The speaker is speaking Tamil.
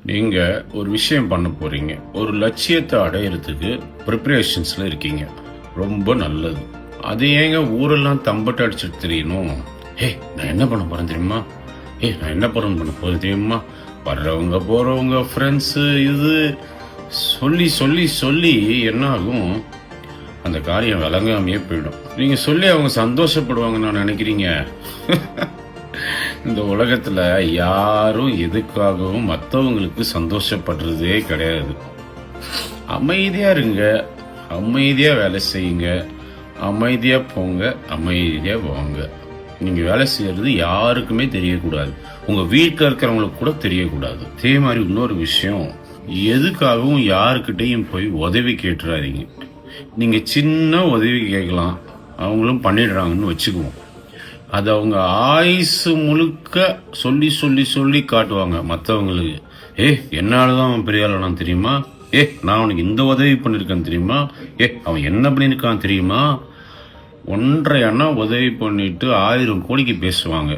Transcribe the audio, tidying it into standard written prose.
நீங்க ஒரு விஷயம் பண்ண போறீங்க. ஒரு லட்சியத்தை அடையறதுக்கு ப்ரிப்பரேஷன்ஸ்ல இருக்கீங்க. ரொம்ப நல்லது. அது ஏங்க ஊரெல்லாம் தம்பட்ட அடிச்சுட்டு தெரியணும்? நான் என்ன பண்ண போறேன் தெரியுமா? நான் என்ன பண்ண போறேன் தெரியுமா? வர்றவங்க போறவங்க ஃப்ரெண்ட்ஸு இது சொல்லி சொல்லி சொல்லி என்ன ஆகும்? அந்த காரியம் விளங்காமையே போயிடும். நீங்க சொல்லி அவங்க சந்தோஷப்படுவாங்கன்னு நான் நினைக்கிறீங்க? இந்த உலகத்துல யாரும் எதுக்காகவும் மற்றவங்களுக்கு சந்தோஷப்படுறதே கிடையாது. அமைதியா இருங்க, அமைதியா வேலை செய்யுங்க, அமைதியா போங்க, அமைதியா வாங்க. நீங்க வேலை செய்யறது யாருக்குமே தெரியக்கூடாது. உங்க வீட்டில் இருக்கிறவங்களுக்கு கூட தெரியக்கூடாது. அதே மாதிரி இன்னொரு விஷயம், எதுக்காகவும் யாருக்கிட்டையும் போய் உதவி கேட்டுறாதீங்க. நீங்க சின்ன உதவி கேட்கலாம், அவங்களும் பண்ணிடுறாங்கன்னு வச்சுக்குவோம். அது அவங்க ஆயுசு முழுக்க சொல்லி சொல்லி சொல்லி காட்டுவாங்க மற்றவங்களுக்கு. என்னாலதான் அவன் பெரிய ஆளானான் தெரியுமா? நான் அவனுக்கு இந்த உதவி பண்ணிருக்கேன் தெரியுமா? அவன் என்ன பண்ணிருக்கான் தெரியுமா? 1.5 அண்ணா உதவி பண்ணிட்டு 1000 கோடிக்கு பேசுவாங்க.